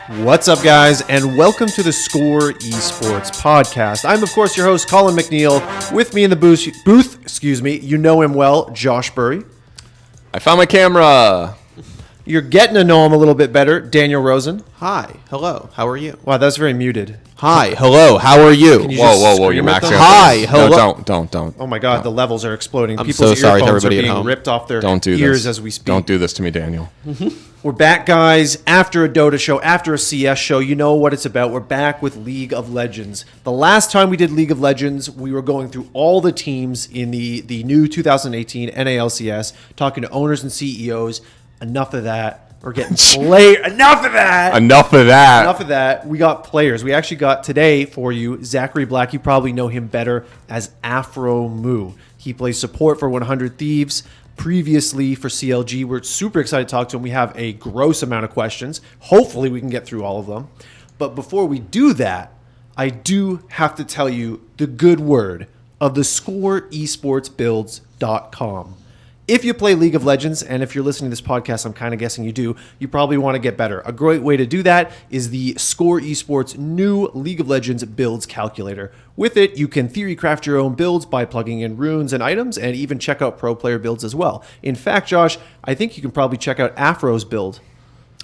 What's up, guys, and welcome to the Score eSports podcast. I'm, of course, your host, Colin McNeil. With me in the booth, you know him well, Josh Burry. I found my camera. You're getting to know him a little bit better, Daniel Rosen. Hi, hello, how are you? Wow, that's very muted. Hi, hello, how are you? Whoa, you're maxing out. Hi, hello. No, don't. Oh my God, the levels are exploding. I'm People's so sorry to earphones everybody are at being home. ripped off their Don't do ears this. as we speak. Don't do this to me, Daniel. We're back, guys, after a Dota show, after a CS show. You know what it's about. We're back with League of Legends. The last time we did League of Legends, we were going through all the teams in the new 2018 NALCS, talking to owners and CEOs. Enough of that. We're getting Enough of that. Enough of that. Enough of that. We got players. We actually got today for you Zaqueri Black. You probably know him better as aphromoo. He plays support for 100 Thieves. Previously for CLG. We're super excited to talk to him. We have a gross amount of questions. Hopefully we can get through all of them. But before we do that, I do have to tell you the good word of the Score esportsbuilds.com. If you play League of Legends, and if you're listening to this podcast, I'm kind of guessing you do, you probably want to get better. A great way to do that is the Score Esports new League of Legends builds calculator. With it, you can theory craft your own builds by plugging in runes and items, and even check out pro player builds as well. In fact, Josh, I think you can probably check out Afro's build.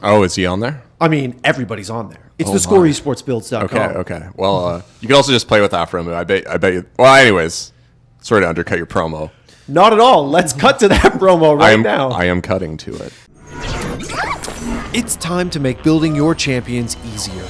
Oh, is he on there? I mean, everybody's on there. It's the Score esportsbuilds.com. Okay. Well, you can also just play with aphromoo. I bet you. Well, anyways, sorry to undercut your promo. Not at all. Let's cut to that promo now. I am cutting to it. It's time to make building your champions easier.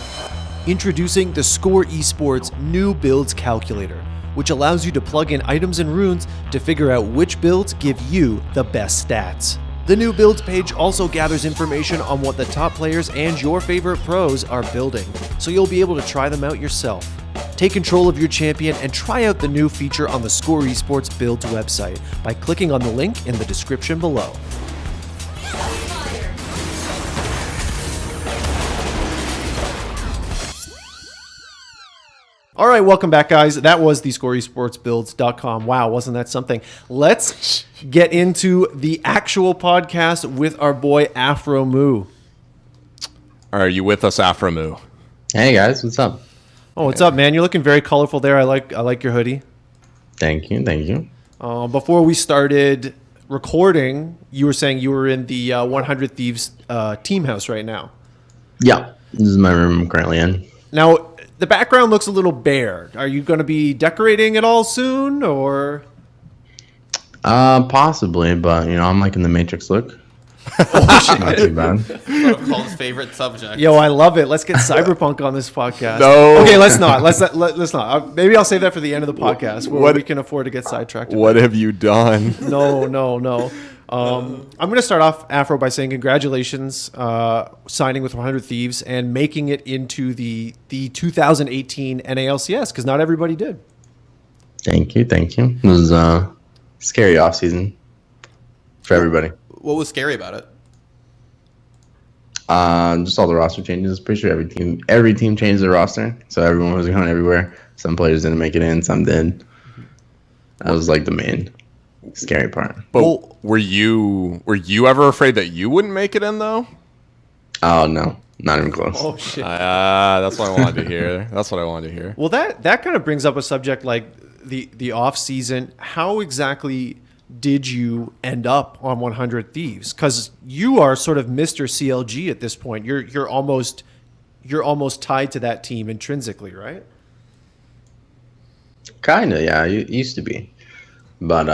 Introducing the Score Esports new builds calculator, which allows you to plug in items and runes to figure out which builds give you the best stats. The new builds page also gathers information on what the top players and your favorite pros are building, so you'll be able to try them out yourself. Take control of your champion and try out the new feature on the Score Esports Builds website by clicking on the link in the description below. All right, welcome back, guys. That was the ScoreEsportsBuilds.com. Wow, wasn't that something? Let's get into the actual podcast with our boy aphromoo. Are you with us, aphromoo? Hey guys, what's up? Oh, what's up, man? You're looking very colorful there. I like your hoodie. Thank you. Before we started recording, you were saying you were in the 100 Thieves team house right now. Yeah, this is my room I'm currently in. Now, the background looks a little bare. Are you going to be decorating it all soon, or? Possibly, but I'm liking the Matrix look. Not too bad. One of Colin's favorite subjects. Yo, I love it. Let's get cyberpunk on this podcast. No. Okay, let's not. Let's not. Maybe I'll save that for the end of the podcast where we can afford to get sidetracked. What have you done? No. I'm going to start off, Afro, by saying congratulations signing with 100 Thieves and making it into the 2018 NALCS, because not everybody did. Thank you. It was a scary offseason for everybody. What was scary about it? Just all the roster changes. Pretty sure every team changed their roster, so everyone was going everywhere. Some players didn't make it in, some did. That was like the main scary part. But were you ever afraid that you wouldn't make it in though? Oh no, not even close. Oh shit. That's what I wanted to hear. Well, that kind of brings up a subject like the off season. How exactly did you end up on 100 Thieves? Because you are sort of Mr. CLG at this point. You're almost tied to that team intrinsically, right? Kinda, yeah. It used to be, but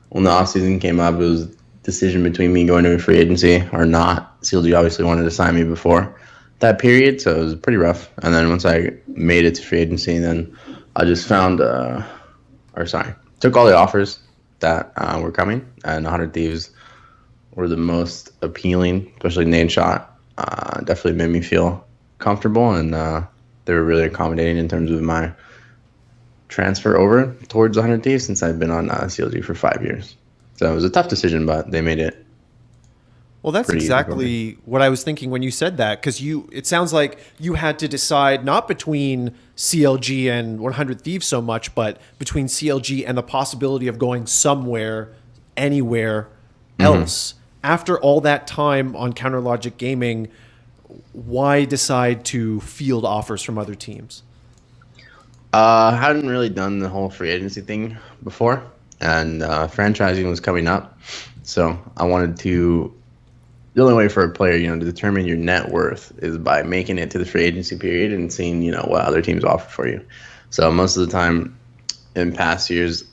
when the offseason came up, it was a decision between me going to a free agency or not. CLG obviously wanted to sign me before that period, so it was pretty rough. And then once I made it to free agency, then I just found, took all the offers that were coming, and 100 Thieves were the most appealing, especially Nade Shot. Definitely made me feel comfortable, and they were really accommodating in terms of my transfer over towards 100 Thieves since I've been on CLG for 5 years. So it was a tough decision, but they made it. Well, that's exactly what I was thinking when you said that, because it sounds like you had to decide not between CLG and 100 Thieves so much, but between CLG and the possibility of going somewhere, anywhere else. After all that time on Counter Logic Gaming, why decide to field offers from other teams? I hadn't really done the whole free agency thing before, and franchising was coming up. So I wanted to. The only way for a player, to determine your net worth is by making it to the free agency period and seeing, what other teams offer for you. So most of the time in past years,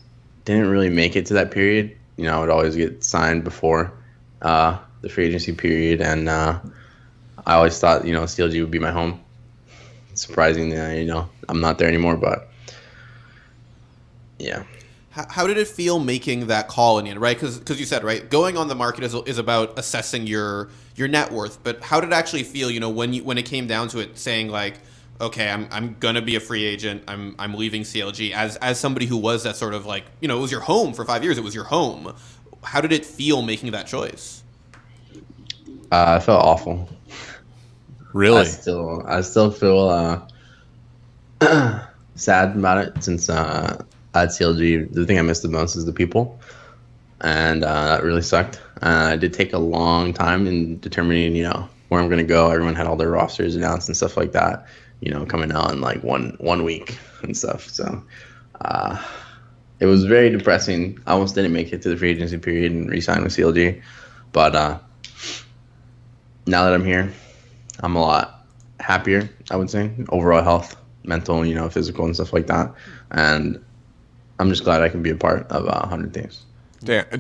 didn't really make it to that period. I would always get signed before the free agency period, and I always thought, CLG would be my home. Surprisingly, I'm not there anymore, but yeah. How did it feel making that call in the end, right? Because you said, right, going on the market is about assessing your net worth. But how did it actually feel, when it came down to it, saying like, okay, I'm gonna be a free agent. I'm leaving CLG as somebody who was that sort of like, it was your home for 5 years. It was your home. How did it feel making that choice? I felt awful. Really? I still feel sad about it since at CLG, the thing I missed the most is the people, and that really sucked. It did take a long time in determining, where I'm going to go. Everyone had all their rosters announced and stuff like that, coming out in like one week and stuff. So it was very depressing. I almost didn't make it to the free agency period and re-sign with CLG, but now that I'm here, I'm a lot happier, I would say. Overall health, mental, physical and stuff like that. And I'm just glad I can be a part of 100 Thieves.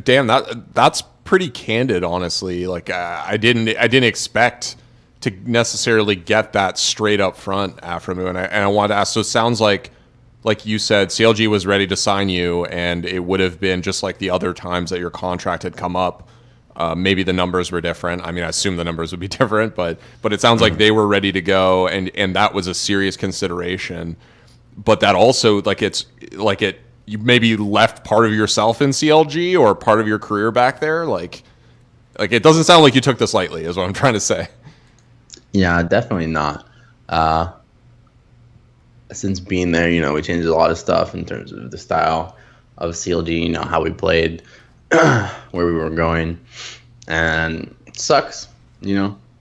Damn, that's pretty candid, honestly. Like I didn't expect to necessarily get that straight up front, aphromoo, and I wanted to ask. So it sounds like you said, CLG was ready to sign you, and it would have been just like the other times that your contract had come up. Maybe the numbers were different. I mean, I assume the numbers would be different, but it sounds like they were ready to go, and that was a serious consideration. But that also you maybe left part of yourself in CLG or part of your career back there. Like it doesn't sound like you took this lightly, is what I'm trying to say. Yeah, definitely not. Since being there, we changed a lot of stuff in terms of the style of CLG, how we played, where we were going, and it sucks,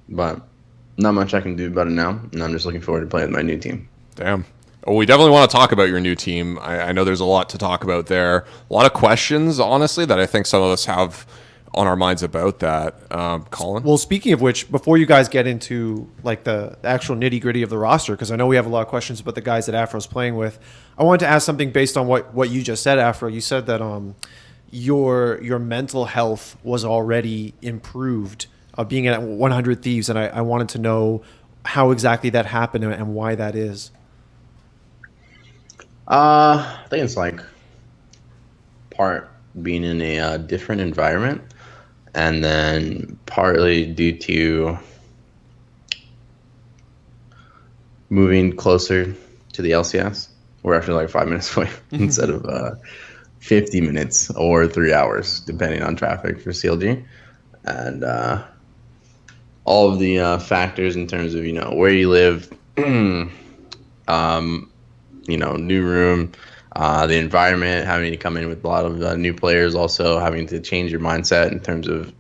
but not much I can do about it now, and I'm just looking forward to playing with my new team. Damn. Well, we definitely want to talk about your new team. I know there's a lot to talk about there. A lot of questions, honestly, that I think some of us have on our minds about that. Colin? Well, speaking of which, before you guys get into like the actual nitty gritty of the roster, because I know we have a lot of questions about the guys that Afro's playing with, I wanted to ask something based on what you just said, Afro. You said that your mental health was already improved being at 100 Thieves, and I wanted to know how exactly that happened and why that is. I think it's like part being in a different environment, and then partly due to moving closer to the LCS. We're actually like 5 minutes away instead of 50 minutes or 3 hours, depending on traffic for CLG. And all of the factors in terms of, where you live, new room, the environment, having to come in with a lot of new players, also having to change your mindset in terms of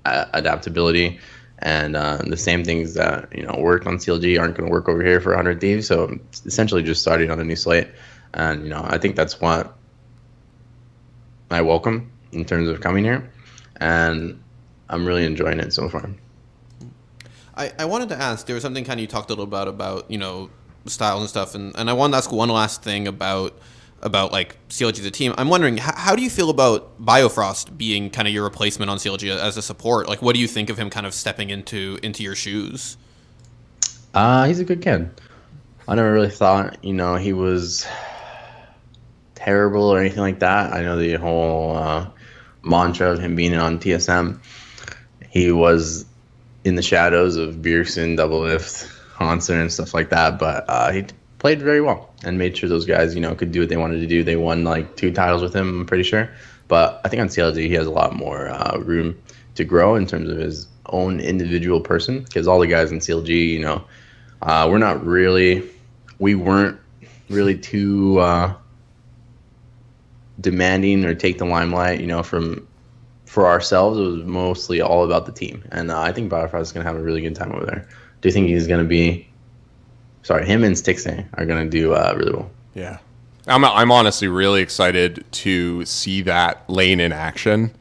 adaptability. And the same things that, worked on CLG aren't going to work over here for 100 Thieves. So it's essentially just starting on a new slate. And, I think that's what I welcome in terms of coming here. And I'm really enjoying it so far. I wanted to ask, there was something kind of you talked a little about, styles and stuff, and I wanted to ask one last thing about like CLG as a team. I'm wondering, how do you feel about Biofrost being kind of your replacement on CLG as a support? Like, what do you think of him kind of stepping into your shoes? He's a good kid. I never really thought, he was terrible or anything like that. I know the whole mantra of him being on TSM. He was in the shadows of Bjergsen, Double Lift, Hanser, and stuff like that, but he played very well and made sure those guys, could do what they wanted to do. They won like 2 titles with him, I'm pretty sure. But I think on CLG, he has a lot more room to grow in terms of his own individual person, because all the guys in CLG, we weren't really too demanding or take the limelight, for ourselves. It was mostly all about the team. And I think Biofrost is going to have a really good time over there, do think he's going to be. Sorry, him and Stixxay are going to do really well. Yeah. I'm honestly really excited to see that lane in action.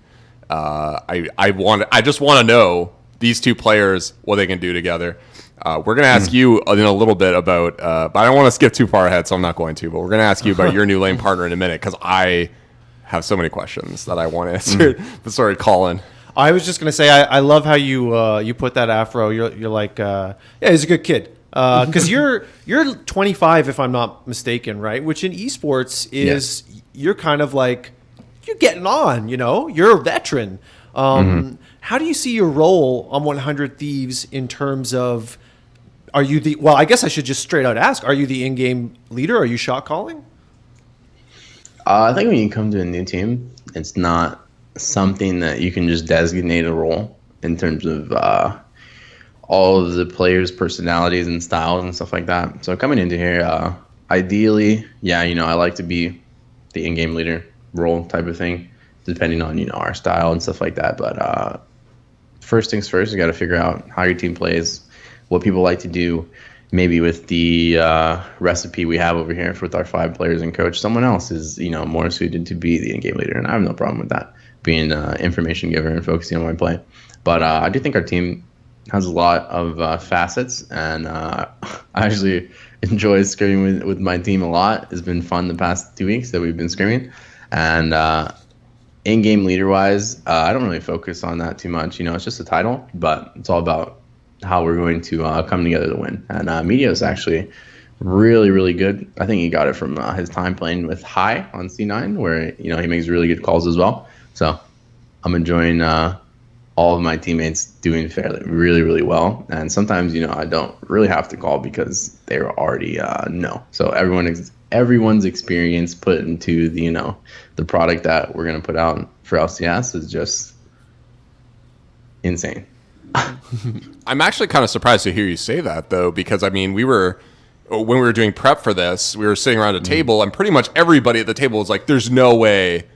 I just want to know these two players, what they can do together. We're going to ask you in a little bit about, but I don't want to skip too far ahead, so I'm not going to. But we're going to ask you about your new lane partner in a minute, because I have so many questions that I want answered. But sorry, Colin. I was just gonna say I love how you put that afro. You're like yeah, he's a good kid. Because you're 25 if I'm not mistaken, right? Which in esports is you're kind of like you're getting on. You're a veteran. How do you see your role on 100 Thieves in terms of? Are you the? Well, I guess I should just straight out ask: are you the in-game leader? Are you shot calling? I think when you come to a new team, it's not something that you can just designate a role in terms of all of the players' personalities and styles and stuff like that. So coming into here, ideally, I like to be the in-game leader role type of thing, depending on our style and stuff like that. But first things first, you got to figure out how your team plays, what people like to do. Maybe with the recipe we have over here with our 5 players and coach, someone else is more suited to be the in-game leader, and I have no problem with that, being an information giver and focusing on my play. But I do think our team has a lot of facets, and I actually enjoy scrimming with my team a lot. It's been fun the past 2 weeks that we've been scrimming, and in-game leader-wise, I don't really focus on that too much. It's just a title, but it's all about how we're going to come together to win. And Media is actually really, really good. I think he got it from his time playing with High on C9, where he makes really good calls as well. So I'm enjoying all of my teammates doing really, really well. And sometimes I don't really have to call because they already know. So everyone's experience put into the product that we're going to put out for LCS is just insane. I'm actually kind of surprised to hear you say that, though, because when we were doing prep for this, we were sitting around a table, and pretty much everybody at the table was like, "There's no way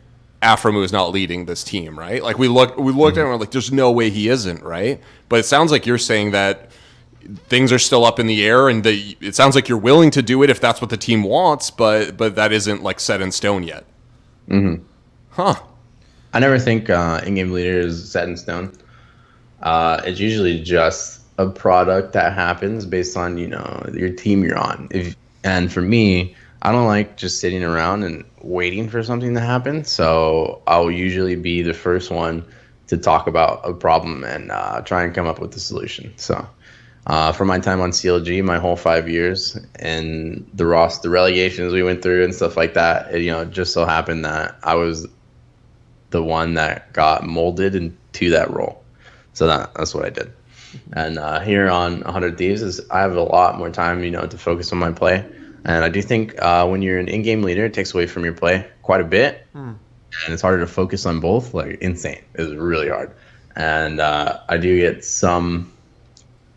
aphromoo is not leading this team," right? Like we looked at him and we're like, "There's no way he isn't," right? But it sounds like you're saying that things are still up in the air, and it sounds like you're willing to do it if that's what the team wants, but that isn't like set in stone yet. Huh? I never think in-game leader is set in stone. It's usually just a product that happens based on your team you're on. And for me, I don't like just sitting around and waiting for something to happen. So I'll usually be the first one to talk about a problem and try and come up with a solution. So for my time on CLG, my whole 5 years, and the relegations we went through and stuff like that, it just so happened that I was the one that got molded into that role. So that's what I did. And here on 100 Thieves, I have a lot more time, to focus on my play. And I do think when you're an in-game leader, it takes away from your play quite a bit. And it's harder to focus on both. Like, insane. It's really hard. And I do get some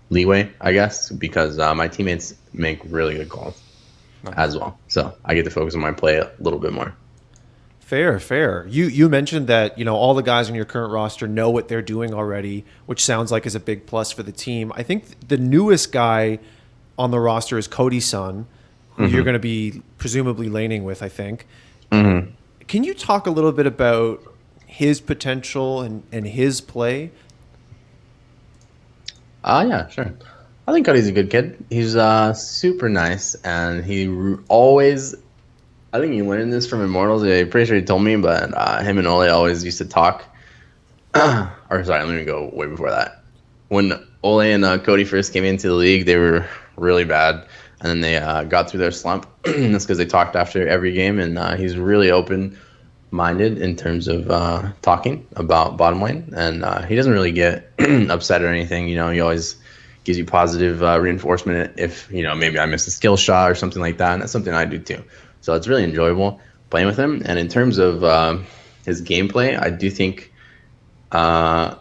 leeway, I guess, because my teammates make really good calls as well. So I get to focus on my play a little bit more. Fair. You mentioned that all the guys on your current roster know what they're doing already, which sounds like is a big plus for the team. I think the newest guy on the roster is Cody Sun, who you're going to be presumably laning with, I think. Can you talk a little bit about his potential and his play? Yeah, sure. I think Cody's a good kid. He's super nice, and he always... I think you learned this from Immortals. I'm pretty sure he told me, but him and Ole always used to talk. Or sorry, let me go way before that. When Ole and Cody first came into the league, they were really bad, and then they got through their slump. That's because they talked after every game, and he's really open-minded in terms of talking about bottom lane, and he doesn't really get upset or anything. He always gives you positive reinforcement if maybe I missed a skill shot or something like that, and that's something I do too. So it's really enjoyable playing with him. And in terms of his gameplay, I do think we're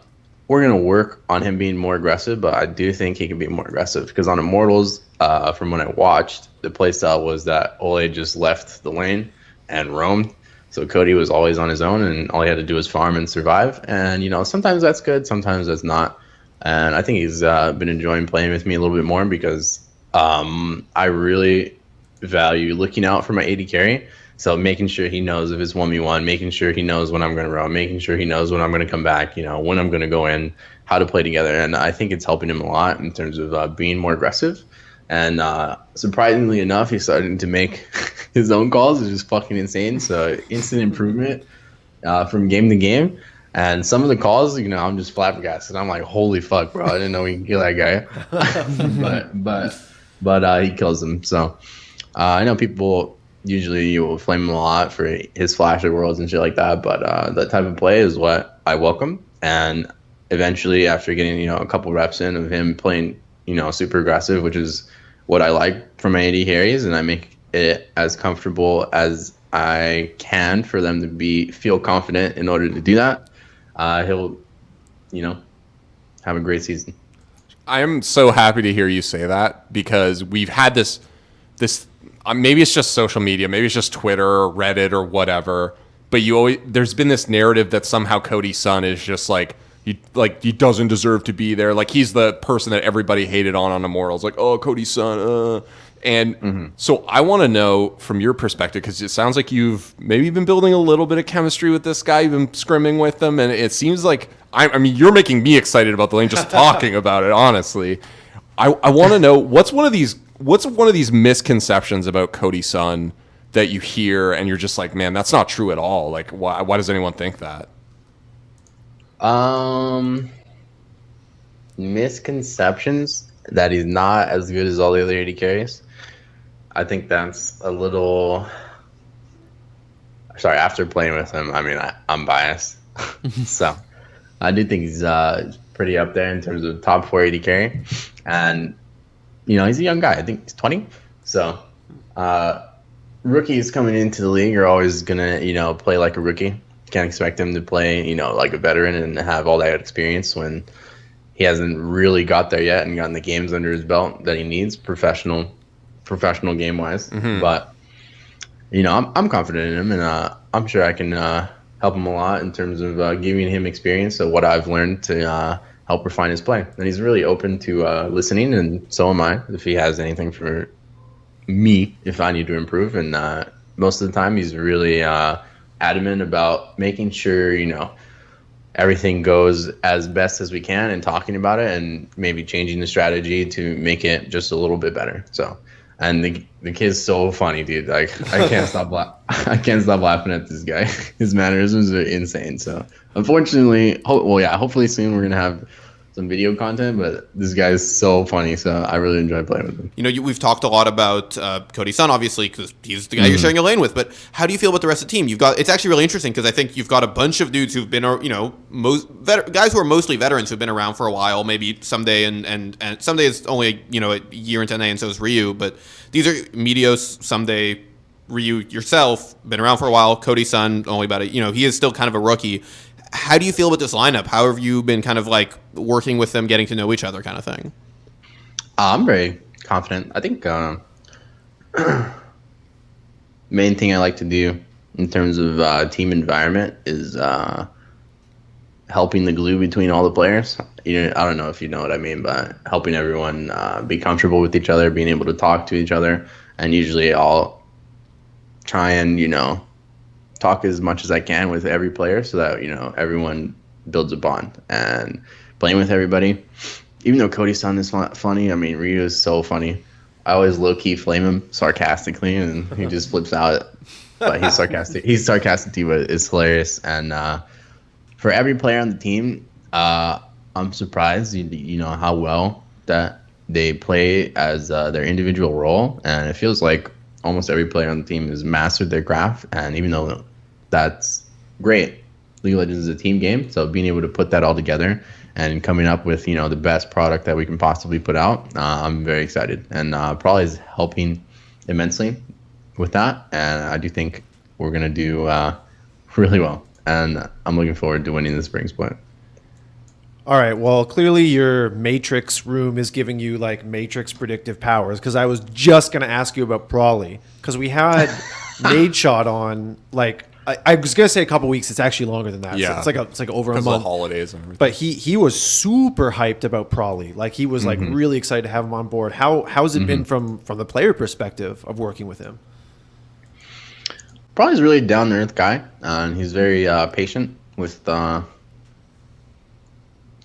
going to work on him being more aggressive, but I do think he can be more aggressive. Because on Immortals, from when I watched, the playstyle was that Ole just left the lane and roamed. So Cody was always on his own, and all he had to do was farm and survive. And, sometimes that's good, sometimes that's not. And I think he's been enjoying playing with me a little bit more because I really value looking out for my AD carry. So making sure he knows if it's 1v1, making sure he knows when I'm going to roam, making sure he knows when I'm going to come back, when I'm going to go in, how to play together. And I think it's helping him a lot in terms of being more aggressive. And surprisingly enough, he's starting to make his own calls, which is fucking insane. So instant improvement from game to game. And some of the calls, I'm just flabbergasted. I'm like, holy fuck, bro! I didn't know we can kill that guy. but he kills him. So I know people usually you will flame him a lot for his flash of worlds and shit like that. But that type of play is what I welcome. And eventually, after getting a couple reps in of him playing super aggressive, which is what I like from my AD carries, and I make it as comfortable as I can for them to feel confident in order to do that. He'll, have a great season. I am so happy to hear you say that because we've had this maybe it's just social media, maybe it's just Twitter or Reddit or whatever, but there's been this narrative that somehow Cody Sun is just he doesn't deserve to be there. Like he's the person that everybody hated on Immortals. Like, oh, Cody Sun. So I want to know from your perspective, because it sounds like you've maybe been building a little bit of chemistry with this guy. You've been scrimming with him, and it seems like I mean you're making me excited about the lane just talking about it. Honestly, I want to know what's one of these misconceptions about Cody Sun that you hear, and you're just like, man, that's not true at all. Like, why does anyone think that? Misconceptions that he's not as good as all the other AD carries. I think that's a little. Sorry, after playing with him, I mean, I'm biased. So I do think he's pretty up there in terms of top 4 AD carry. And, he's a young guy. I think he's 20. So rookies coming into the league are always going to, play like a rookie. Can't expect him to play, like a veteran and have all that experience when he hasn't really got there yet and gotten the games under his belt that he needs professional game wise. Mm-hmm. But I'm confident in him, and I'm sure I can help him a lot in terms of giving him experience of what I've learned to help refine his play. And he's really open to listening, and so am I if he has anything for me if I need to improve. And most of the time he's really adamant about making sure everything goes as best as we can and talking about it and maybe changing the strategy to make it just a little bit better. So, and the kid's so funny, dude. Like I can't stop laughing at this guy. His mannerisms are insane. So unfortunately, hopefully soon we're gonna have some video content, but this guy is so funny, so I really enjoy playing with him. We've talked a lot about Cody Sun, obviously, because he's the guy you're sharing a lane with. But how do you feel about the rest of the team? It's actually really interesting because I think you've got a bunch of dudes who've been, guys who are mostly veterans who've been around for a while. Maybe Someday and Someday is only a year into NA, and so is Ryu. But these are Meteos, Someday, Ryu, yourself, been around for a while. Cody Sun, only about he is still kind of a rookie. How do you feel about this lineup? How have you been kind of working with them, getting to know each other kind of thing? I'm very confident. I think main thing I like to do in terms of team environment is helping the glue between all the players. I don't know if you know what I mean, but helping everyone be comfortable with each other, being able to talk to each other, and usually I'll try and, talk as much as I can with every player so that, everyone builds a bond. And playing with everybody, even though Cody Sun is funny, I mean, Ryu is so funny. I always low-key flame him sarcastically, and he just flips out. But he's sarcastic. He's sarcastic too, but it's hilarious. And for every player on the team, I'm surprised, how well that they play as their individual role. And it feels like almost every player on the team has mastered their craft. And even though that's great, League of Legends is a team game, so being able to put that all together and coming up with the best product that we can possibly put out, I'm very excited, and probably is helping immensely with that. And I do think we're gonna do really well, and I'm looking forward to winning the spring split. All right, well, clearly your Matrix room is giving you Matrix predictive powers, because I was just going to ask you about Brawly, because we had Nade Shot on I was gonna say a couple weeks. It's actually longer than that. Yeah. So it's like over a Because month. of the holidays and everything. But he was super hyped about Prawley. Like he was like really excited to have him on board. How's it been from the player perspective of working with him? Probably a really down to earth guy, and he's very patient with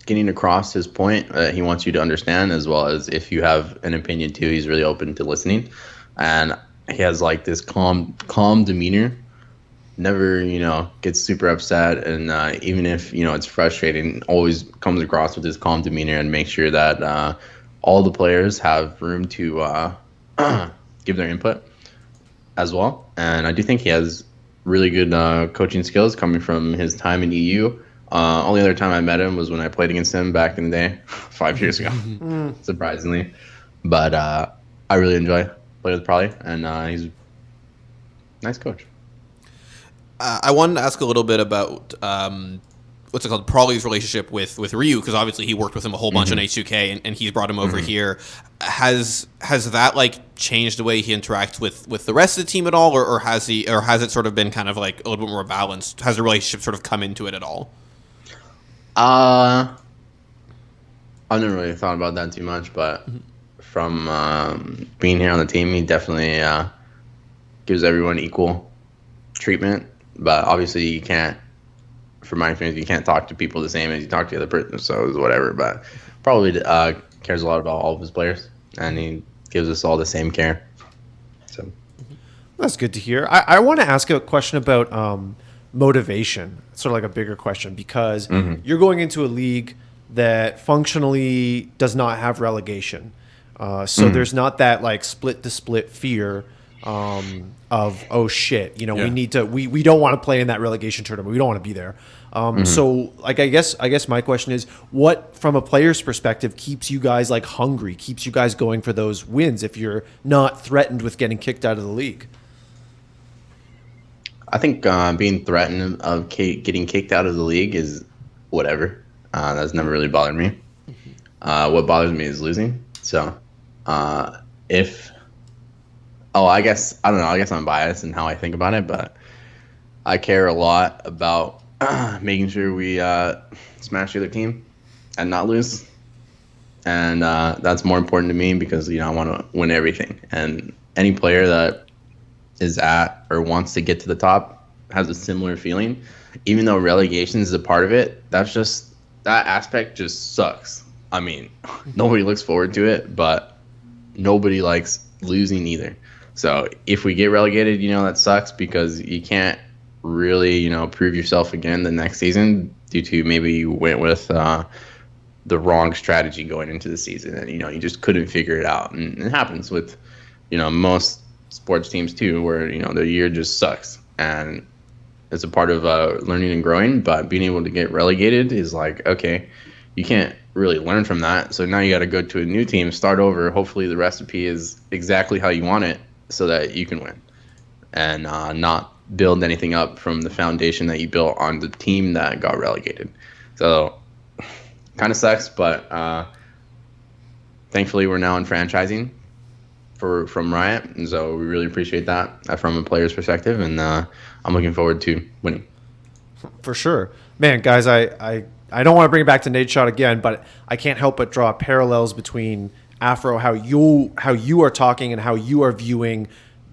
getting across his point that he wants you to understand, as well as if you have an opinion too, he's really open to listening, and he has like this calm demeanor. Never, gets super upset, and even if it's frustrating, always comes across with his calm demeanor and makes sure that all the players have room to give their input as well. And I do think he has really good coaching skills coming from his time in EU. Only other time I met him was when I played against him back in the day, 5 years ago, surprisingly. But I really enjoy playing with Probably, and he's a nice coach. I wanted to ask a little bit about what's it called, Prawley's relationship with Ryu, because obviously he worked with him a whole bunch on H2K, and he's brought him over here. Has that like changed the way he interacts with the rest of the team at all, or has it sort of been kind of like a little bit more balanced? Has the relationship sort of come into it at all? I've never really thought about that too much, but from being here on the team, he definitely gives everyone equal treatment. But obviously, you can't, from my experience, you can't talk to people the same as you talk to the other person, so it's whatever. But probably cares a lot about all of his players, and he gives us all the same care. So That's good to hear. I want to ask a question about motivation, sort of like a bigger question, because you're going into a league that functionally does not have relegation. So there's not that like split to split fear of, oh shit, we need to, we don't want to play in that relegation tournament. We don't want to be there. So like, I guess my question is, what from a player's perspective keeps you guys like hungry, keeps you guys going for those wins if you're not threatened with getting kicked out of the league? I think being threatened of getting kicked out of the league is whatever. That's never really bothered me. What bothers me is losing. So I guess I'm biased in how I think about it, but I care a lot about making sure we smash the other team and not lose. And that's more important to me because, I want to win everything. And any player that is at or wants to get to the top has a similar feeling. Even though relegation is a part of it, that aspect just sucks. I mean, nobody looks forward to it, but nobody likes losing either. So if we get relegated, that sucks because you can't really, prove yourself again the next season due to maybe you went with the wrong strategy going into the season and, you just couldn't figure it out. And it happens with, most sports teams too, where, the year just sucks. And it's a part of learning and growing, but being able to get relegated is like, okay, you can't really learn from that. So now you got to go to a new team, start over. Hopefully the recipe is exactly how you want it so that you can win and not build anything up from the foundation that you built on the team that got relegated. So kind of sucks, but thankfully we're now in franchising from Riot, and so we really appreciate that from a player's perspective, and I'm looking forward to winning. For sure. Man, guys, I don't want to bring it back to Nate Shot again, but I can't help but draw parallels between Afro, how you are talking and how you are viewing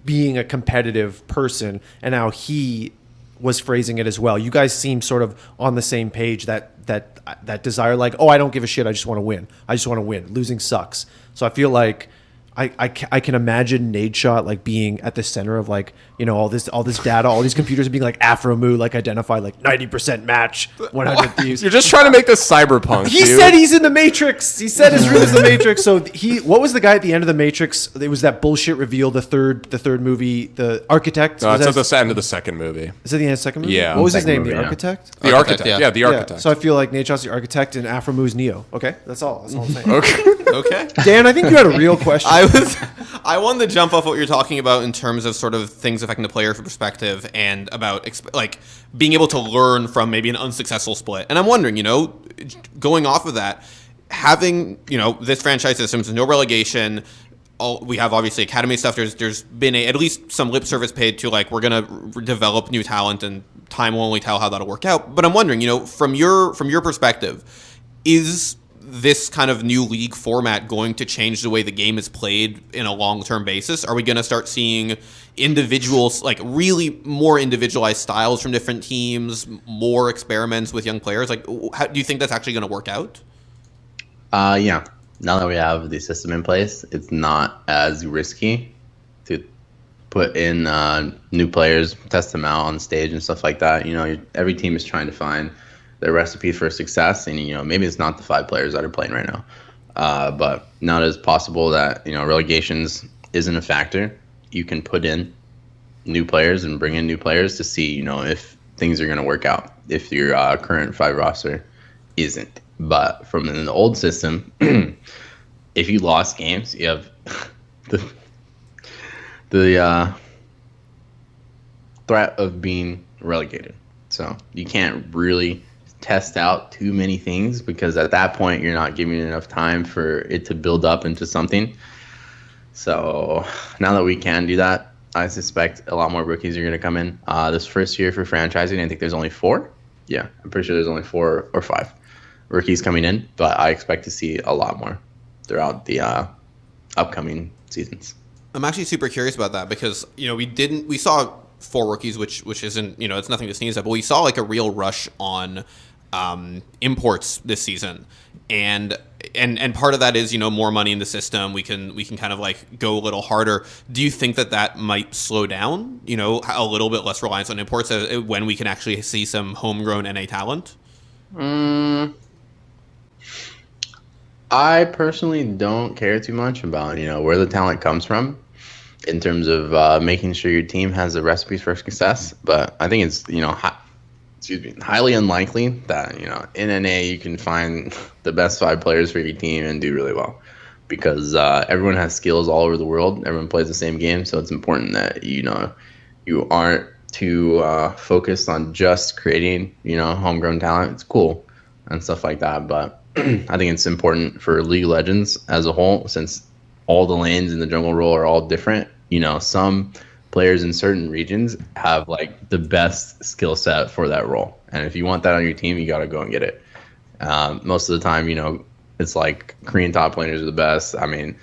being a competitive person, and how he was phrasing it as well. You guys seem sort of on the same page, that desire, like, oh, I don't give a shit, I just want to win. I just want to win. Losing sucks. So I feel like I can imagine Nadeshot like being at the center of like, all this data, all these computers being like aphromoo, like identify like 90% match 100 Thieves. You're just trying to make this cyberpunk. He said he's in the Matrix. He said his room is the Matrix. So what was the guy at the end of the Matrix? It was that bullshit reveal. The third movie, the Architect. No, it's at the end of the second movie. Is it the end of the second movie? Yeah. What was his name? Second movie, The yeah. Architect. The Architect. Yeah, the Architect. Yeah. So I feel like Nadeshot's the Architect and Aphromoo Neo. Okay, that's all. That's all I'm saying. Okay. Dan, I think you had a real question. I wanted to jump off what you're talking about in terms of sort of things affecting the player perspective and about like being able to learn from maybe an unsuccessful split. And I'm wondering, going off of that, having, this franchise system, no relegation, we have obviously academy stuff. There's been at least some lip service paid to like we're gonna develop new talent, and time will only tell how that'll work out. But I'm wondering, from your perspective, is this kind of new league format going to change the way the game is played in a long-term basis? Are we going to start seeing individuals, like really more individualized styles from different teams, more experiments with young players? Like, how do you think that's actually going to work out? Yeah. Now that we have the system in place, it's not as risky to put in new players, test them out on stage and stuff like that. Every team is trying to find their recipe for success, and maybe it's not the 5 players that are playing right now, but now it is possible that relegations isn't a factor. You can put in new players and bring in new players to see if things are going to work out if your current 5 roster isn't. But from the old system, if you lost games, you have the threat of being relegated, so you can't really test out too many things, because at that point you're not giving enough time for it to build up into something. So now that we can do that, I suspect a lot more rookies are going to come in. This first year for franchising, I think there's only 4. Yeah, I'm pretty sure there's only 4 or 5 rookies coming in, but I expect to see a lot more throughout the upcoming seasons. I'm actually super curious about that, because we saw 4 rookies, which isn't it's nothing to sneeze at, but we saw like a real rush on imports this season, and part of that is more money in the system. We can kind of like go a little harder. Do you think that might slow down a little bit less reliance on imports when we can actually see some homegrown NA talent? I personally don't care too much about where the talent comes from in terms of making sure your team has the recipes for success, but I think it's highly unlikely that in NA you can find the best 5 players for your team and do really well, because everyone has skills all over the world. Everyone plays the same game, so it's important that you aren't too focused on just creating homegrown talent. It's cool and stuff like that, but I think it's important for League of Legends as a whole, since all the lanes in the jungle role are all different. Some players in certain regions have like the best skill set for that role, and if you want that on your team, you got to go and get it. Most of the time, it's like Korean top laners are the best. I mean,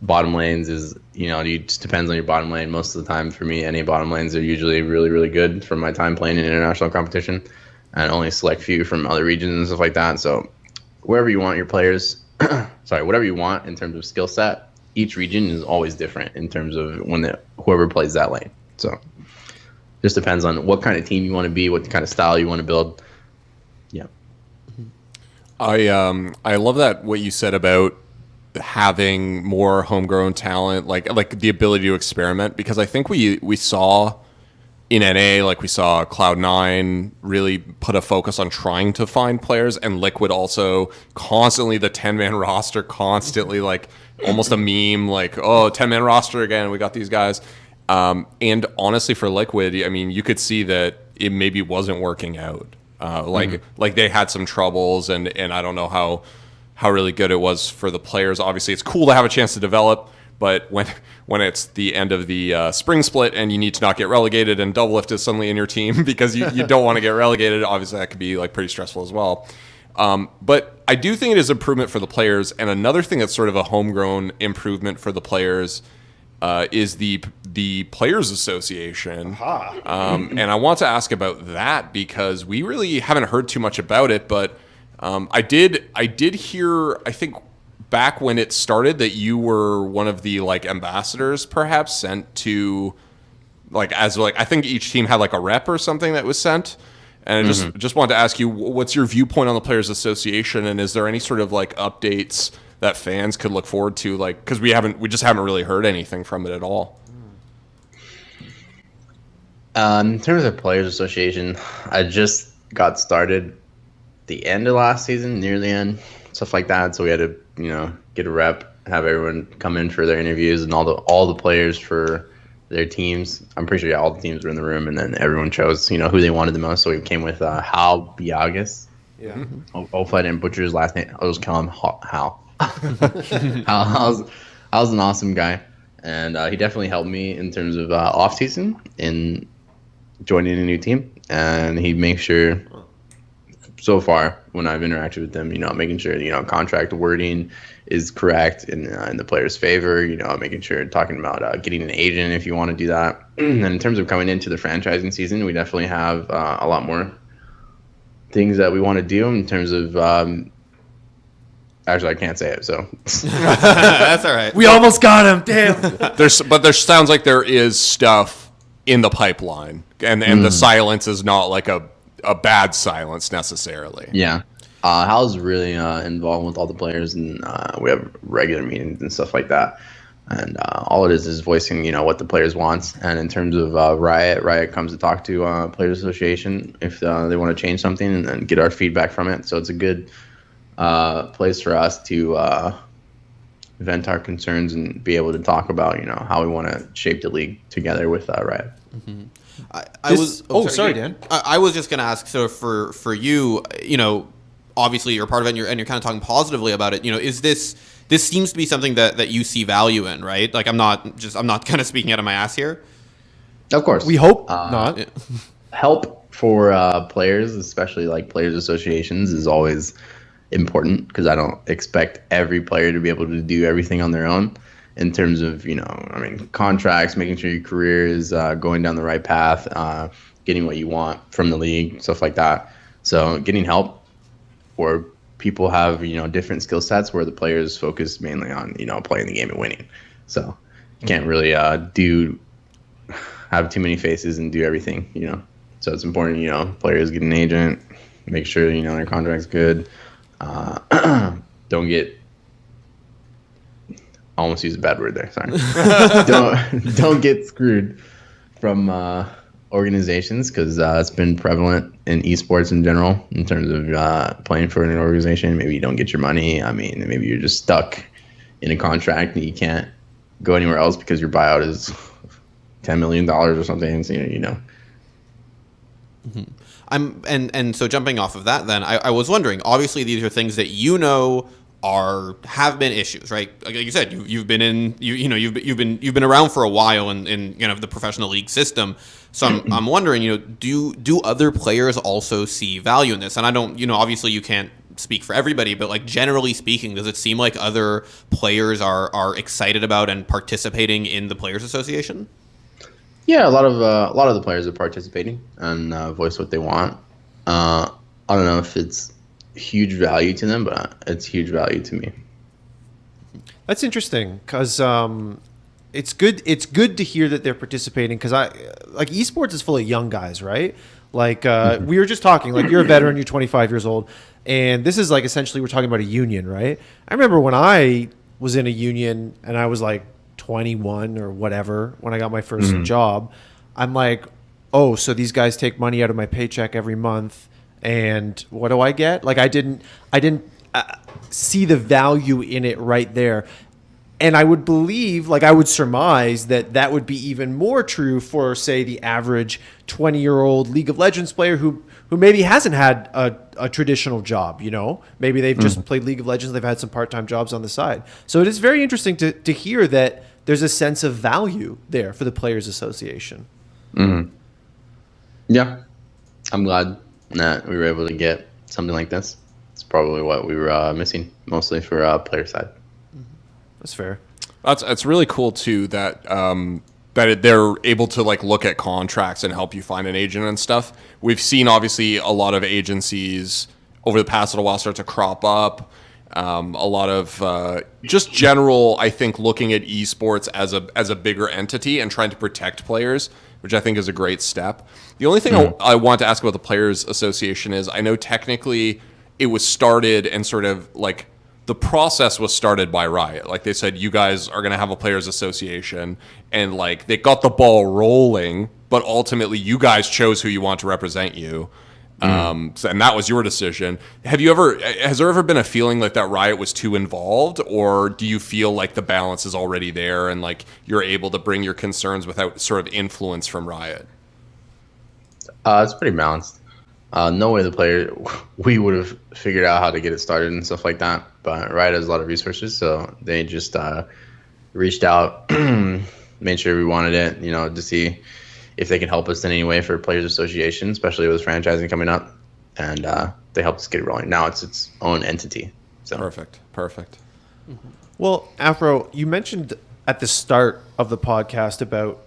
bottom lanes is it just depends on your bottom lane. Most of the time, for me, any bottom lanes are usually really, really good from my time playing in international competition, and only a select few from other regions and stuff like that. So wherever you want your players, whatever you want in terms of skill set, each region is always different in terms of whoever plays that lane. So just depends on what kind of team you want to be, what kind of style you want to build. Yeah. I love that what you said about having more homegrown talent, like the ability to experiment, because I think we saw in NA, like we saw Cloud9 really put a focus on trying to find players, and Liquid also constantly, the 10-man roster constantly, like almost a meme, like, oh, 10-man roster again, we got these guys. And honestly, for Liquid, I mean, you could see that it maybe wasn't working out. Like they had some troubles, and I don't know how really good it was for the players. Obviously, it's cool to have a chance to develop, but when it's the end of the spring split and you need to not get relegated, and Doublelift is suddenly in your team because you don't want to get relegated, obviously that could be like pretty stressful as well. But I do think it is improvement for the players. And another thing that's sort of a homegrown improvement for the players is the Players Association. And I want to ask about that, because we really haven't heard too much about it. But I did hear, I think, back when it started, that you were one of the like ambassadors, perhaps sent to, like, as like, I think each team had like a rep or something that was sent. And I just wanted to ask you, what's your viewpoint on the Players Association, and is there any sort of like updates that fans could look forward to, like, because we just haven't really heard anything from it at all? In terms of Players Association, I just got started the end of last season, near the end, stuff like that. So we had to, get a rep, have everyone come in for their interviews, and all the players for their teams. I'm pretty sure all the teams were in the room, and then everyone chose, who they wanted the most. So we came with Hal Biagas. Yeah. Hopefully I didn't butcher his last name. I'll just call him Hal. Hal's an awesome guy, and he definitely helped me in terms of off season in joining a new team, and he makes sure. So far, when I've interacted with them, making sure contract wording is correct in the player's favor. Making sure talking about getting an agent if you want to do that. And in terms of coming into the franchising season, we definitely have a lot more things that we want to do in terms of. Actually, I can't say it, so that's all right. We almost got him. Damn. There sounds like there is stuff in the pipeline, and the silence is not like a bad silence necessarily. Yeah. Hal's really involved with all the players, and we have regular meetings and stuff like that. And all it is voicing, what the players want. And in terms of Riot comes to talk to Players Association if they want to change something and then get our feedback from it. So it's a good place for us to vent our concerns and be able to talk about, how we want to shape the league together with Riot. Mm-hmm. Sorry, Dan. I was just going to ask, so for you, obviously you're part of it, and you're kind of talking positively about it. Is this seems to be something that you see value in, right? Like I'm not kind of speaking out of my ass here. Of course, we hope not. Help for players, especially like players associations, is always important because I don't expect every player to be able to do everything on their own. In terms of, contracts, making sure your career is going down the right path, getting what you want from the league, stuff like that. So getting help where people have, different skill sets where the players focus mainly on, playing the game and winning. So you can't really have too many faces and do everything, So it's important, players get an agent, make sure, their contract's good. Don't get... I almost used a bad word there. Sorry. don't get screwed from organizations because it's been prevalent in esports in general in terms of playing for an organization. Maybe you don't get your money. Maybe you're just stuck in a contract and you can't go anywhere else because your buyout is $10 million or something. So, Mm-hmm. And so jumping off of that, then I was wondering. Obviously, these are things that have been issues, right? Like you said, you've been you've been around for a while in the professional league system. So I'm wondering, do other players also see value in this? And I don't, obviously you can't speak for everybody, but like generally speaking, does it seem like other players are excited about and participating in the Players Association? Yeah, a lot of the players are participating and voice what they want. I don't know if it's huge value to them, but it's huge value to me. That's interesting because it's good. It's good to hear that they're participating because esports is full of young guys, right? Like we were just talking. Like you're a veteran, you're 25 years old, and this is like essentially we're talking about a union, right? I remember when I was in a union and I was like 21 or whatever when I got my first job. I'm like, oh, so these guys take money out of my paycheck every month. And what do I get? Like I didn't see the value in it right there. And I would believe, like I would surmise that would be even more true for, say, the average 20-year-old League of Legends player who maybe hasn't had a traditional job, Maybe they've just played League of Legends, they've had some part-time jobs on the side. So it is very interesting to hear that there's a sense of value there for the Players Association. Mm-hmm. Yeah, I'm glad that we were able to get something like this. It's probably what we were missing, mostly for player side. That's fair. That's really cool too. That they're able to like look at contracts and help you find an agent and stuff. We've seen obviously a lot of agencies over the past little while start to crop up. A lot of just general, I think, looking at esports as a bigger entity and trying to protect players, which I think is a great step. The only thing I want to ask about the Players Association is I know technically it was started and sort of like the process was started by Riot. Like they said, you guys are going to have a Players Association and like they got the ball rolling, but ultimately you guys chose who you want to represent you. And that was your decision. Has there ever been a feeling like that Riot was too involved, or do you feel like the balance is already there and like you're able to bring your concerns without sort of influence from Riot? It's pretty balanced. No way we would have figured out how to get it started and stuff like that. But Riot has a lot of resources, so they just reached out, made sure we wanted it, to see if they can help us in any way for Players Association, especially with franchising coming up. And they helped us get it rolling. Now it's its own entity. So Perfect. Well, Afro, you mentioned at the start of the podcast about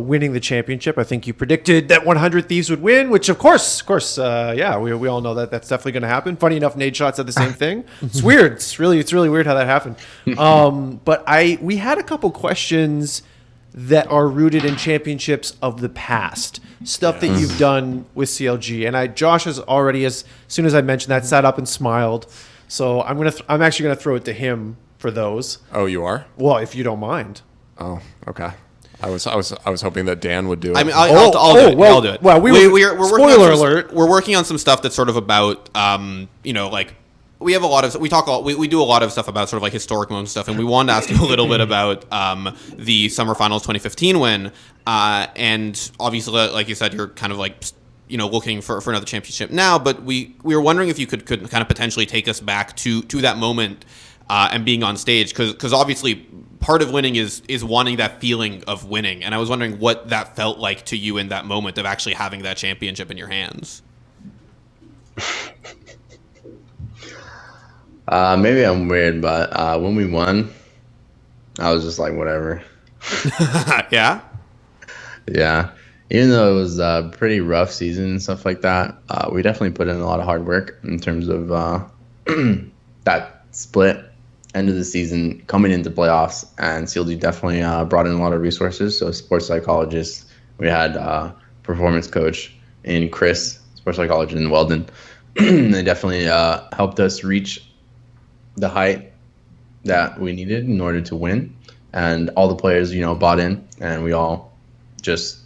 winning the championship. I think you predicted that 100 Thieves would win, which of course, we all know that that's definitely going to happen. Funny enough, Nadeshot said the same thing. It's weird. It's really weird how that happened. But we had a couple questions that are rooted in championships of the past, stuff that you've done with CLG. And Josh has already, as soon as I mentioned that, sat up and smiled. So I'm actually gonna throw it to him for those. Oh, you are? Well, if you don't mind. Oh, okay. I was hoping that Dan would do it. I mean, I'll do it. Well, I'll do it. well, we're spoiler alert. We're working on some stuff that's sort of about, like we have a lot of we do a lot of stuff about sort of like historic moments stuff, and we wanted to ask you a little bit about the Summer Finals 2015 win, and obviously, like you said, you're kind of like looking for another championship now, but we were wondering if you could kind of potentially take us back to that moment and being on stage, because obviously part of winning is wanting that feeling of winning, and I was wondering what that felt like to you in that moment of actually having that championship in your hands. Maybe I'm weird, but when we won, I was just like, whatever. Yeah? Yeah. Even though it was a pretty rough season and stuff like that, we definitely put in a lot of hard work in terms of that split end of the season coming into playoffs, and CLG definitely brought in a lot of resources. So sports psychologists, we had performance coach in Chris, sports psychologist in Weldon. They definitely helped us reach the height that we needed in order to win, and all the players bought in, and we all just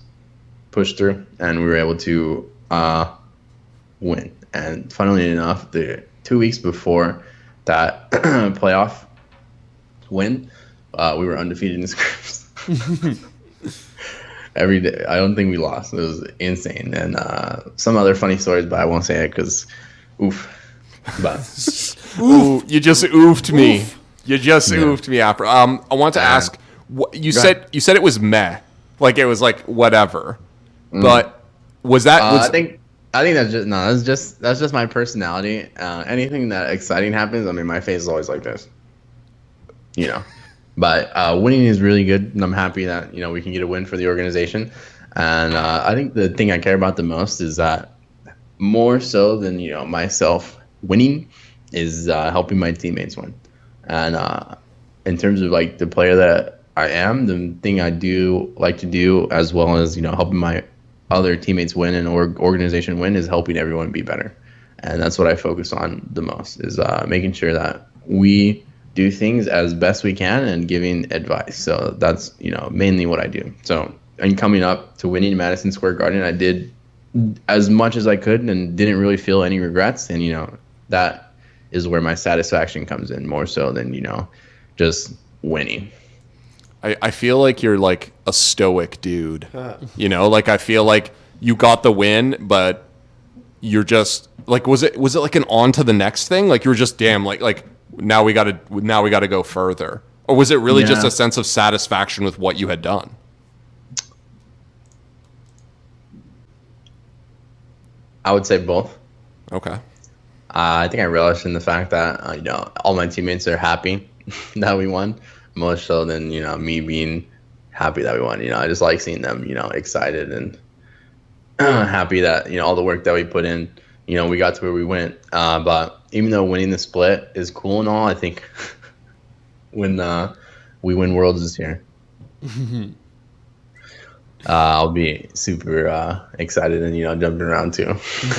pushed through, and we were able to win. And funnily enough, the 2 weeks before that playoff win, we were undefeated in scrims. Every day, I don't think we lost. It was insane. And some other funny stories, but I won't say it because oof. But ooh, you just oofed me. Oof. You just oofed me, Afro. I want to ask, you said it was meh, like it was like whatever, but was that? I think that's just my personality. Anything that exciting happens, I mean, my face is always like this, But winning is really good, and I'm happy that we can get a win for the organization. And I think the thing I care about the most is that more so than myself winning is helping my teammates win. And in terms of like the player that I am, the thing I do like to do, as well as helping my other teammates win and organization win, is helping everyone be better. And that's what I focus on the most, is making sure that we do things as best we can and giving advice. So that's mainly what I do. So and coming up to winning Madison Square Garden, I did as much as I could and didn't really feel any regrets. And that is where my satisfaction comes in, more so than just winning. I feel like you're like a stoic dude. Like I feel like you got the win, but you're just like, was it like an on to the next thing? Like you were just like now we gotta go further, or was it really just a sense of satisfaction with what you had done? I would say both. Okay. I think I relish in the fact that all my teammates are happy that we won, more so than me being happy that we won. I just like seeing them excited and happy that all the work that we put in, we got to where we went. But even though winning the split is cool and all, I think when we win Worlds this year, I'll be super excited and jumping around too.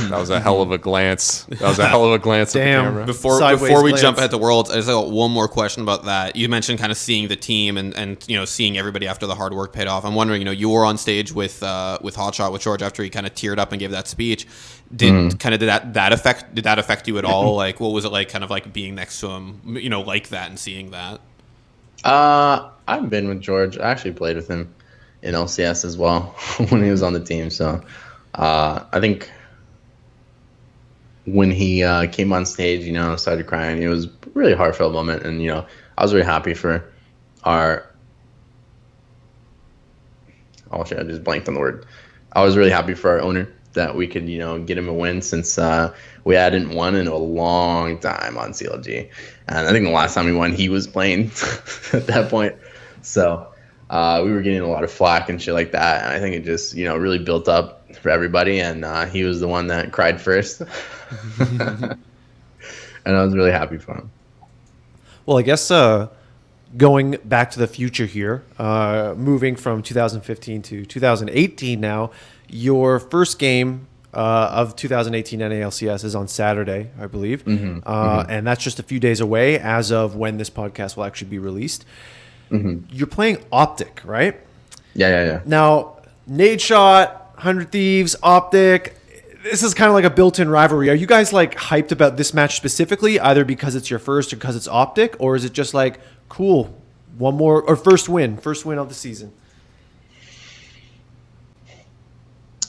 That was a hell of a glance. At the camera. Before we jump at the Worlds, I just got one more question about that. You mentioned kind of seeing the team and seeing everybody after the hard work paid off. I'm wondering, you were on stage with Hotshot, with George, after he kind of teared up and gave that speech. Did that affect you at all? Like, what was it like, kind of like being next to him, like that and seeing that? I've been with George. I actually played with him in LCS as well when he was on the team. So I think when he came on stage, started crying. It was a really heartfelt moment, and I was really happy for our. Oh shit! I just blanked on the word. I was really happy for our owner that we could, get him a win since we hadn't won in a long time on CLG, and I think the last time we won, he was playing at that point. So we were getting a lot of flack and shit like that, and I think it just, really built up for everybody, and he was the one that cried first. And I was really happy for him. Well, I guess going back to the future here, moving from 2015 to 2018 now, your first game of 2018 NALCS is on Saturday, I believe. And that's just a few days away as of when this podcast will actually be released. You're playing Optic, right? Yeah. Now, Nade Shot, 100 Thieves, Optic, this is kind of like a built-in rivalry. Are you guys like hyped about this match specifically, either because it's your first or because it's Optic, or is it just like, cool, one more, or first win of the season?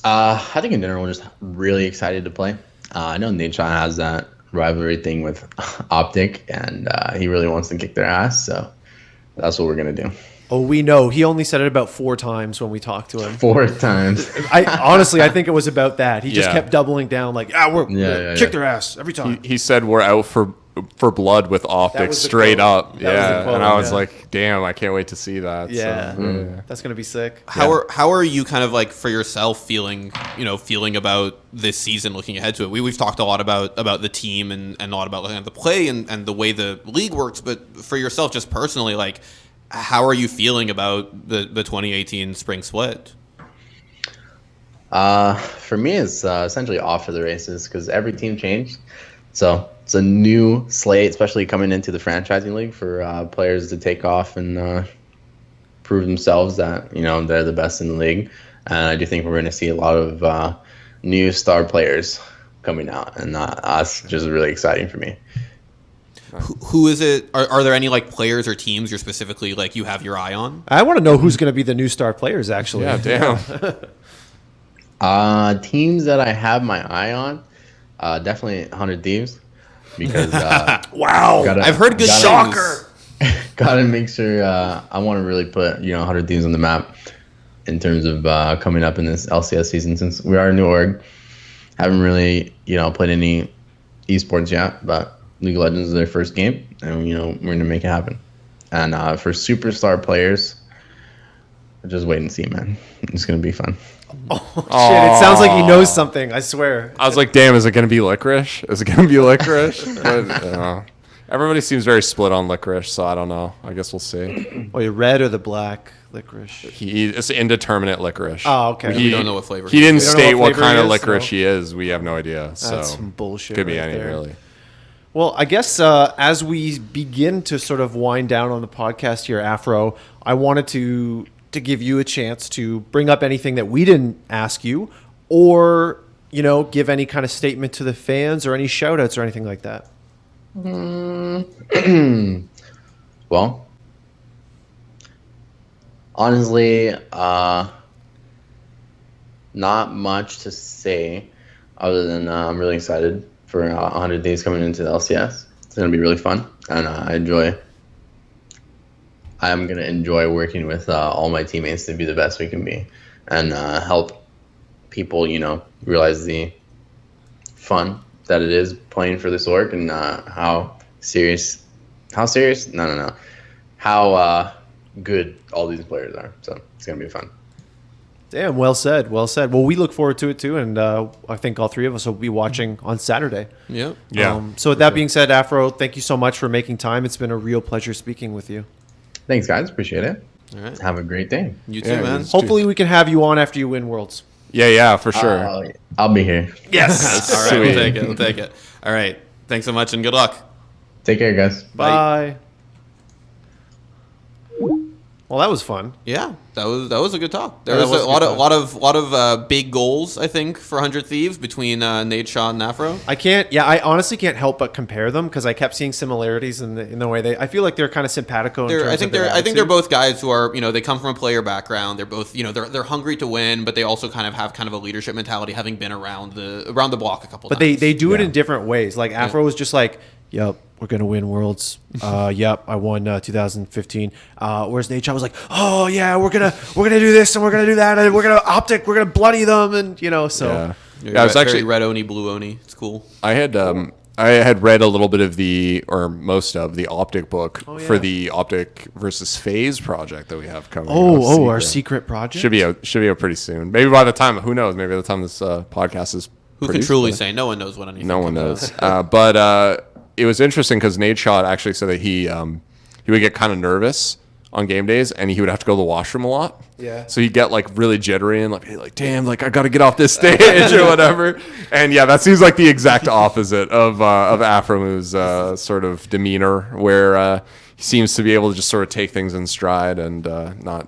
I think in general, we're just really excited to play. I know Nade Shot has that rivalry thing with Optic, and he really wants to kick their ass, so that's what we're going to do. Oh, we know. He only said it about 4 times when we talked to him. 4 times. I think it was about that. He just kept doubling down, like, we're kick their ass every time. He said we're out for blood with Optic straight up. And I was like, damn, I can't wait to see that. Yeah, So, that's gonna be sick. How are you kind of like for yourself feeling about this season, looking ahead to it? We've talked a lot about the team and a lot about looking at the play and the way the league works, but for yourself, just personally, like, how are you feeling about the 2018 spring split? For me, it's essentially off for the races because every team changed. So it's a new slate, especially coming into the franchising league, for players to take off and prove themselves that they're the best in the league. And I do think we're going to see a lot of new star players coming out, and that's just really exciting for me. Who is it? Are there any like players or teams you're specifically like you have your eye on? I want to know who's going to be the new star players. Actually, yeah, damn. Teams that I have my eye on, definitely 100 Thieves, because wow, I've heard good shocker. Gotta make sure I want to really put 100 Thieves on the map in terms of coming up in this LCS season, since we are a new org. Haven't really played any esports yet, but League of Legends is their first game, and we're gonna make it happen. And for superstar players, just wait and see, man. It's gonna be fun. Oh shit! It sounds like he knows something. I swear. I was like, damn, is it gonna be Licorice? Is it gonna be Licorice? But, everybody seems very split on Licorice, so I don't know. I guess we'll see. Oh, you red or the black licorice? It's indeterminate Licorice. Oh, okay. We don't know what flavor. He didn't We don't know state what what flavor kind he of is, licorice so- he is. We have no idea. So That's some bullshit. could be right any, there. really. Well, I guess as we begin to sort of wind down on the podcast here, Afro, I wanted to give you a chance to bring up anything that we didn't ask you, or give any kind of statement to the fans or any shout outs or anything like that. Well, honestly, not much to say other than I'm really excited for 100 days coming into the LCS. It's going to be really fun, and I'm going to enjoy working with all my teammates to be the best we can be, and help people, realize the fun that it is playing for this org, and how good all these players are. So it's going to be fun. Damn, well said. Well, we look forward to it too, and I think all 3 of us will be watching on Saturday. Yeah. So with that being said, Afro, thank you so much for making time. It's been a real pleasure speaking with you. Thanks, guys. Appreciate it. All right. Have a great day. You too, man. Hopefully we can have you on after you win Worlds. Yeah, for sure. I'll be here. Yes. All right, we'll take it. All right. Thanks so much and good luck. Take care, guys. Bye. Well, that was fun. Yeah, that was a good talk. There Yeah, was that was a a lot good of big goals, I think, for 100 Thieves between Nate, Sean, and Afro. I honestly can't help but compare them because I kept seeing similarities in the way I feel like they're kind of simpatico. I think they're both guys who are, they come from a player background. They're both, they're hungry to win, but they also kind of have kind of a leadership mentality, having been around the block a couple times. But they do it in different ways. Like Afro was just like, yep, we're gonna win Worlds. Yep, I won 2015. Whereas Nate Shot was like, oh yeah, we're gonna do this and we're gonna do that and we're gonna bloody them and so. Yeah, I was actually red Oni, blue Oni. It's cool. I had read a little bit of most of the Optic book for the Optic versus FaZe project that we have coming. Our secret project should be out pretty soon. Maybe by the time, who knows? Maybe by the time this podcast is. Who produced, can truly say? No one knows what anything. No one knows. But it was interesting because Nate Shot actually said that he would get kind of nervous on game days and he would have to go to the washroom a lot. Yeah. So he'd get like really jittery and like damn, like I got to get off this stage or whatever. And yeah, that seems like the exact opposite of Aphromoo's sort of demeanor, where he seems to be able to just sort of take things in stride and not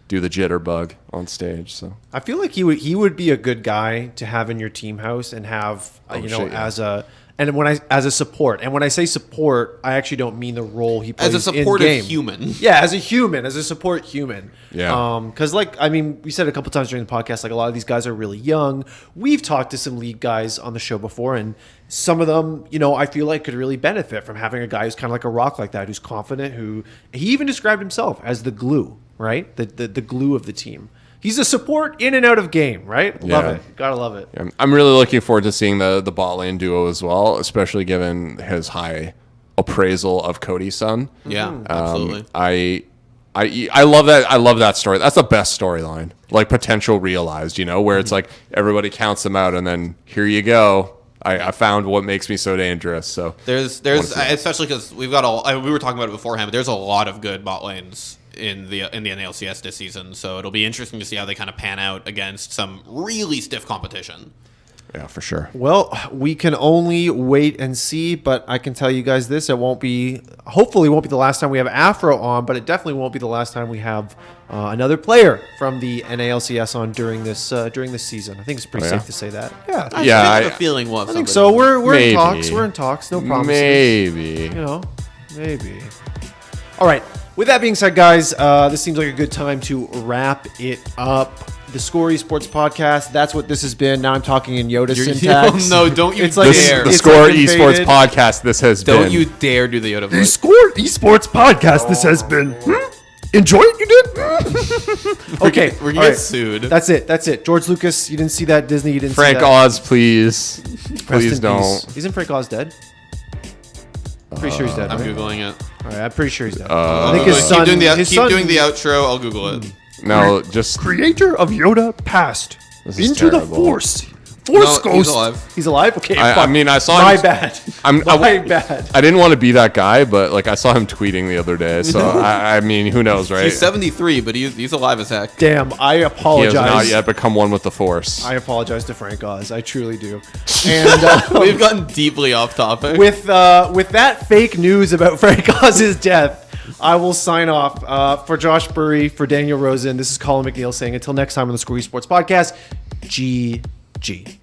do the jitterbug on stage. So I feel like he would be a good guy to have in your team house and have as a support. And when I say support, I actually don't mean the role he plays as a supportive in-game. human. Yeah, as a support human. Yeah. Because we said a couple times during the podcast, like a lot of these guys are really young. We've talked to some league guys on the show before, and some of them, I feel like could really benefit from having a guy who's kind of like a rock like that, who's confident, who he even described himself as the glue, right? The glue of the team. He's a support in and out of game, right? Love it. Gotta love it. Yeah, I'm really looking forward to seeing the bot lane duo as well, especially given his high appraisal of Cody Sun. Yeah, absolutely. I love that. I love that story. That's the best storyline, like potential realized. Where it's like everybody counts them out, and then here you go. I found what makes me so dangerous. So there's especially because we were talking about it beforehand, but there's a lot of good bot lanes in the NALCS this season, so it'll be interesting to see how they kind of pan out against some really stiff competition. Yeah, for sure. Well, we can only wait and see, but I can tell you guys this: hopefully won't be the last time we have Afro on, but it definitely won't be the last time we have another player from the NALCS on during this season. I think it's pretty safe to say that. Yeah, I have a feeling we'll have I think so. We're in talks. We're in talks. No promises. Maybe. Maybe. All right. With that being said, guys, this seems like a good time to wrap it up. theScore eSports podcast. That's what this has been. Now I'm talking in Yoda syntax. No, don't you The dare. theScore eSports podcast. This has been. Don't you dare do the Yoda voice. theScore eSports podcast. This has been. Enjoy it, you did? Okay. We're gonna get sued. That's it. George Lucas, you didn't see that. Disney, you didn't Frank see that. Oz, please. Please don't. Isn't Frank Oz dead? Pretty sure he's dead. I'm right? Googling it. All right, I'm pretty sure he's dead. I think his son. Keep son, doing the outro. I'll Google it. No, just creator of Yoda passed This is into terrible. the Force. Force No, Ghost. he's alive. He's alive. Okay. I fuck. mean, I saw My him. bad. My bad. I didn't want to be that guy, but like I saw him tweeting the other day. So I mean, who knows, right? He's 73, but he's alive as heck. Damn. I He has apologize. not yet become one with the Force. I apologize to Frank Oz. I truly do. And We've gotten deeply off topic. with that fake news about Frank Oz's death, I will sign off. For Josh Burry, for Daniel Rosen, this is Colin McNeil saying until next time on the theScore Esports podcast, GG.